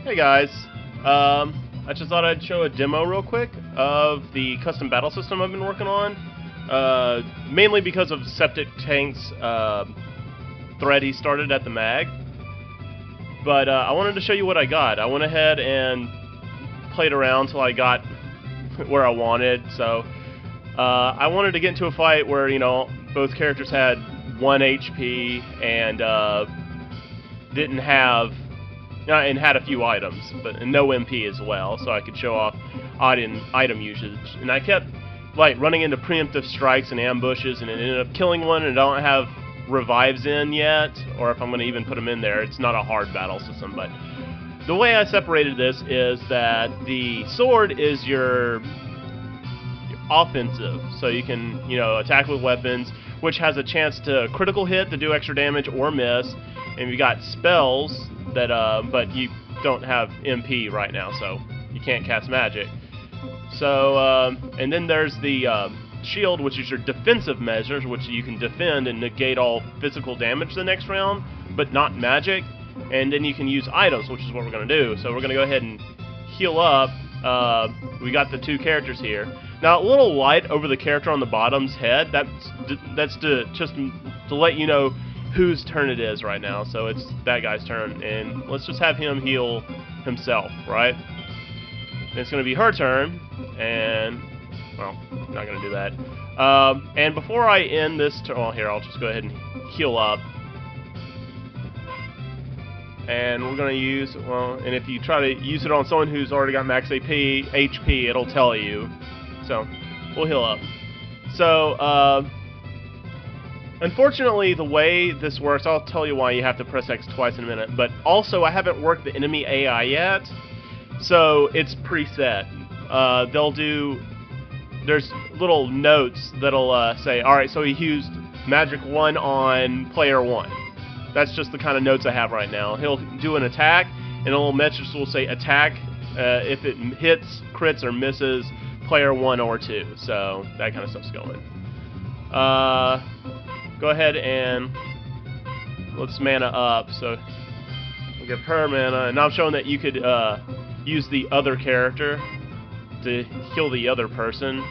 Hey guys, I just thought I'd show a demo real quick of the custom battle system I've been working on, mainly because of Septic Tank's thread he started at the mag. But I wanted to show you what I got. I went ahead and played around till I got where I wanted, so I wanted to get into a fight where, you know, both characters had 1 HP and didn't have and had a few items, but no MP as well, so I could show off item usage. And I kept like running into preemptive strikes and ambushes, and it ended up killing one, and I don't have revives in yet, or if I'm going to even put them in there. It's not a hard battle system, but the way I separated this is that the sword is your offensive, so you can, you know, attack with weapons, which has a chance to critical hit to do extra damage or miss. And you got spells that, but you don't have MP right now, so you can't cast magic. So, and then there's the shield, which is your defensive measures, which you can defend and negate all physical damage the next round, but not magic. And then you can use items, which is what we're going to do. So we're going to go ahead and heal up. We got the two characters here. Now, a little light over the character on the bottom's head. That's just to let you know whose turn it is right now. So it's that guy's turn, and let's just have him heal himself, right? And it's going to be her turn, and well, I'm not going to do that. And before I end this turn, well, here, I'll just go ahead and heal up. And we're going to use, well, and if you try to use it on someone who's already got max HP, it'll tell you. So, we'll heal up. So, unfortunately, the way this works, I'll tell you why you have to press X twice in a minute, but also I haven't worked the enemy AI yet, so it's preset. There's little notes that'll say, alright, so he used Magic 1 on player 1. That's just the kind of notes I have right now. He'll do an attack, and a little message will say attack if it hits, crits, or misses player 1 or 2. So that kind of stuff's going. Go ahead and let's mana up. So we'll give her mana, and now I'm showing that you could use the other character to heal the other person.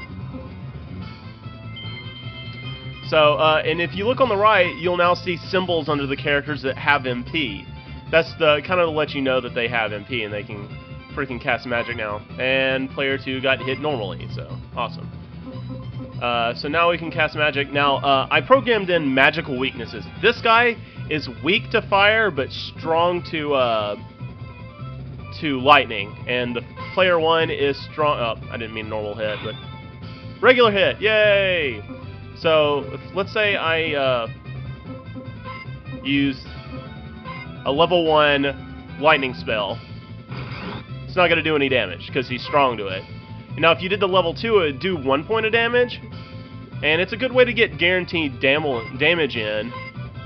So, and if you look on the right, you'll now see symbols under the characters that have MP. That's the kind of to let you know that they have MP and they can freaking cast magic now. And player 2 got hit normally, so awesome. So now we can cast magic. Now, I programmed in magical weaknesses. This guy is weak to fire, but strong to lightning. And the player 1 is strong. Oh, I didn't mean normal hit, but regular hit. Yay! So, let's say I use a level 1 lightning spell. It's not going to do any damage, because he's strong to it. Now, if you did the level 2, it would do 1 point of damage, and it's a good way to get guaranteed damage in,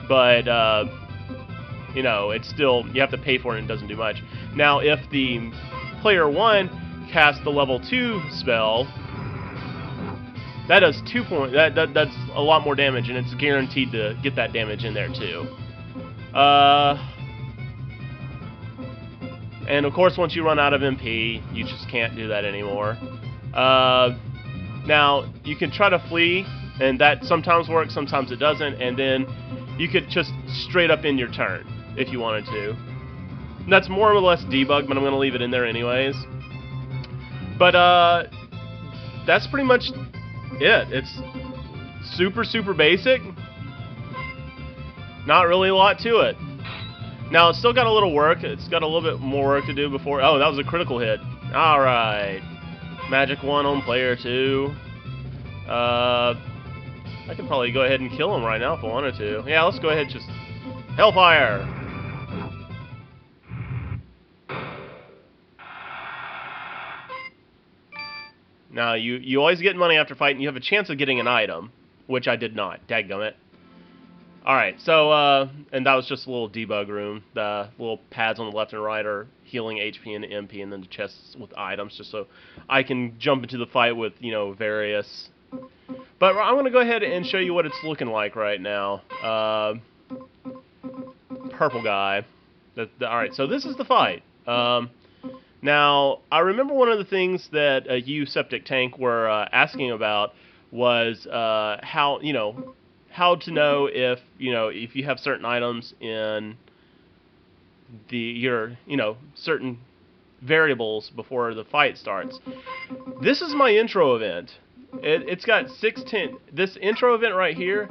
but, you know, it's still, you have to pay for it and it doesn't do much. Now, if the player 1 casts the level 2 spell, that does 2 points. That's a lot more damage, and it's guaranteed to get that damage in there too. And of course, once you run out of MP, you just can't do that anymore. Now you can try to flee, and that sometimes works, sometimes it doesn't. And then you could just straight up end your turn if you wanted to. And that's more or less debug, but I'm going to leave it in there anyways. But that's pretty much it. It's super basic. Not really a lot to it. Now it's still got a little work. It's got a little bit more work to do before. Oh, that was a critical hit. All right, Magic 1 on player 2. I could probably go ahead and kill him right now if I wanted to. Yeah, let's go ahead and just Hellfire. Now, you always get money after fighting. You have a chance of getting an item, which I did not. Dadgummit. Alright, so, and that was just a little debug room. The little pads on the left and right are healing HP and MP, and then the chests with items, just so I can jump into the fight with, you know, various. But I'm going to go ahead and show you what it's looking like right now. Purple guy. Alright, so this is the fight. Now, I remember one of the things that you, Septic Tank, were asking about was how how to know if if you have certain items in your certain variables before the fight starts. This is my intro event. It's got 610. This intro event right here.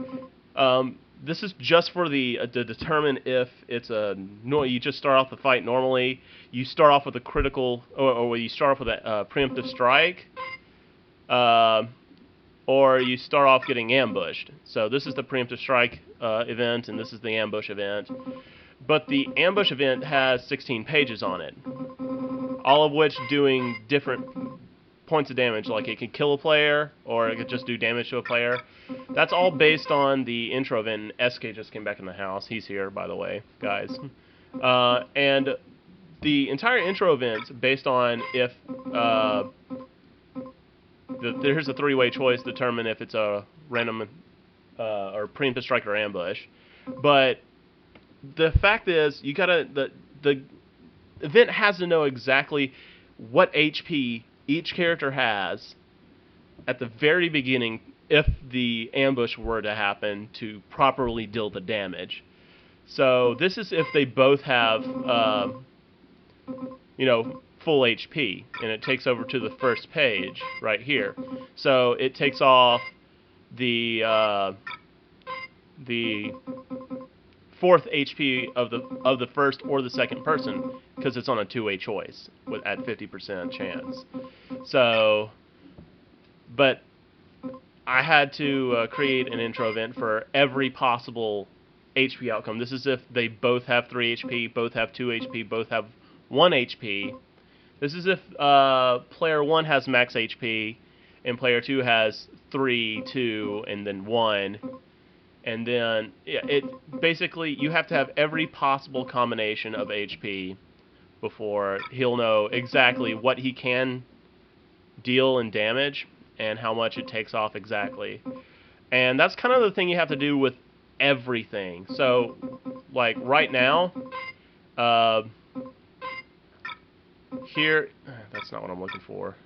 This is just for to determine if it's a no. You just start off the fight normally. You start off with a critical, or you start off with a preemptive strike, or you start off getting ambushed. So this is the preemptive strike event, and this is the ambush event. But the ambush event has 16 pages on it, all of which doing different points of damage. Like it can kill a player, or it could just do damage to a player. That's all based on the intro event. SK just came back in the house. He's here, by the way, guys. And the entire intro event's based on if there's a three-way choice to determine if it's a random or preemptive strike or ambush. But the fact is, you gotta the event has to know exactly what HP each character has at the very beginning if the ambush were to happen to properly deal the damage. So this is if they both have full HP, and it takes over to the first page right here. So it takes off the fourth HP of the first or the second person, because it's on a two-way choice at 50% chance. So, but I had to create an intro event for every possible HP outcome. This is if they both have 3 HP, both have 2 HP, both have 1 HP. This is if player 1 has max HP and player 2 has 3, 2, and then 1. And then it basically, you have to have every possible combination of HP before he'll know exactly what he can deal in damage and how much it takes off exactly. And that's kind of the thing you have to do with everything. So, like right now, here, that's not what I'm looking for.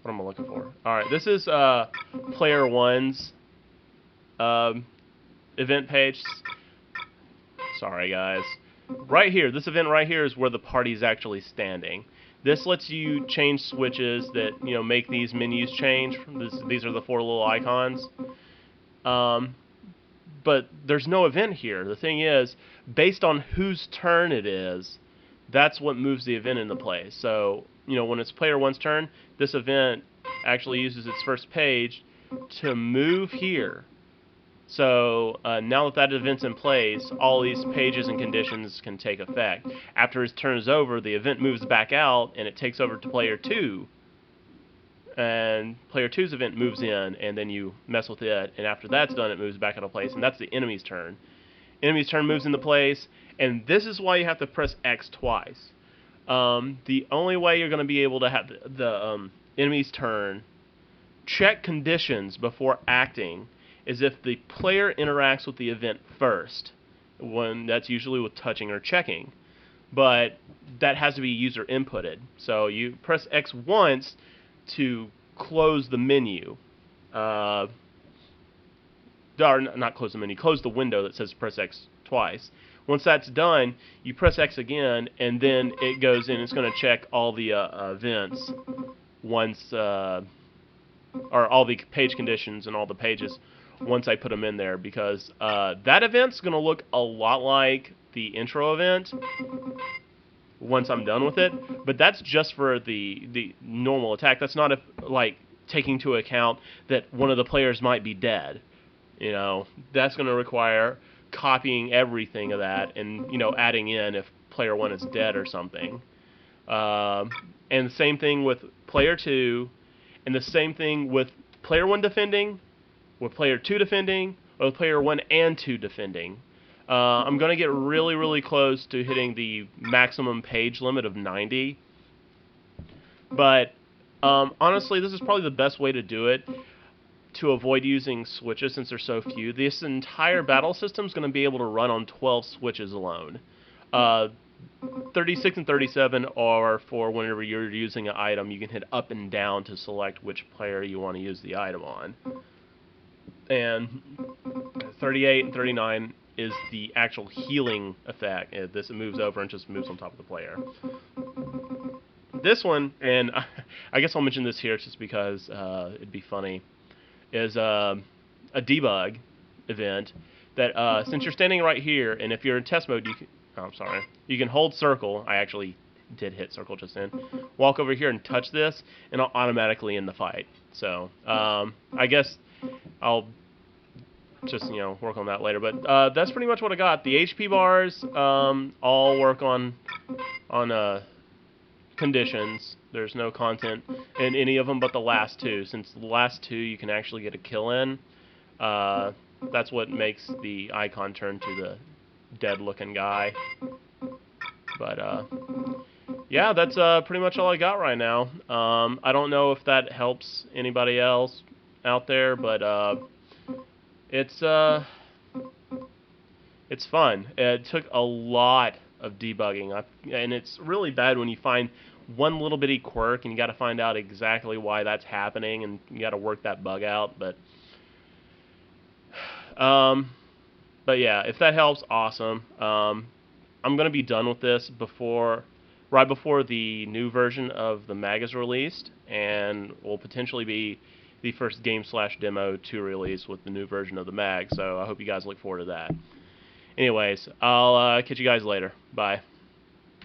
What am I looking for? Alright, this is player 1's event page. Sorry guys. Right here, this event right here is where the party's actually standing. This lets you change switches that make these menus change. These are the 4 little icons. But there's no event here. The thing is, based on whose turn it is, that's what moves the event into place. So when it's player 1's turn, this event actually uses its first page to move here. So now that event's in place, all these pages and conditions can take effect. After his turn is over, the event moves back out, and it takes over to player 2. And player 2's event moves in, and then you mess with it. And after that's done, it moves back into place, and that's the enemy's turn. Enemy's turn moves into place, and this is why you have to press X twice. The only way you're going to be able to have the enemy's turn check conditions before acting is if the player interacts with the event first. That's usually with touching or checking. But that has to be user inputted. So you press X once to close the menu. Or not close the menu, close the window that says press X twice. Once that's done, you press X again, and then it goes in. It's going to check all the events once, or all the page conditions and all the pages once I put them in there, because that event's going to look a lot like the intro event once I'm done with it, but that's just for the normal attack. That's not like taking into account that one of the players might be dead. That's going to require copying everything of that and adding in if player 1 is dead or something. And the same thing with player 2, and the same thing with player 1 defending, with player 2 defending, or with player 1 and 2 defending. I'm going to get really, really close to hitting the maximum page limit of 90. But honestly, this is probably the best way to do it to avoid using switches since there's so few. This entire battle system is going to be able to run on 12 switches alone. 36 and 37 are for whenever you're using an item, you can hit up and down to select which player you want to use the item on. And 38 and 39 is the actual healing effect. This moves over and just moves on top of the player. This one, and I guess I'll mention this here just because it'd be funny, is a debug event that since you're standing right here, and if you're in test mode, you can hold circle. I actually did hit circle just then. Walk over here and touch this, and I'll automatically end the fight. So I guess I'll just work on that later. But that's pretty much what I got. The HP bars all work on conditions. There's no content in any of them but the last two. Since the last two you can actually get a kill in, that's what makes the icon turn to the dead-looking guy. But yeah, that's pretty much all I got right now. I don't know if that helps anybody else out there, but it's fun. It took a lot of debugging, and it's really bad when you find one little bitty quirk and you got to find out exactly why that's happening, and you got to work that bug out. But yeah, if that helps, awesome. I'm gonna be done with this right before the new version of the mag is released, and will potentially be the first game/demo to release with the new version of the mag. So I hope you guys look forward to that. Anyways, I'll catch you guys later. Bye.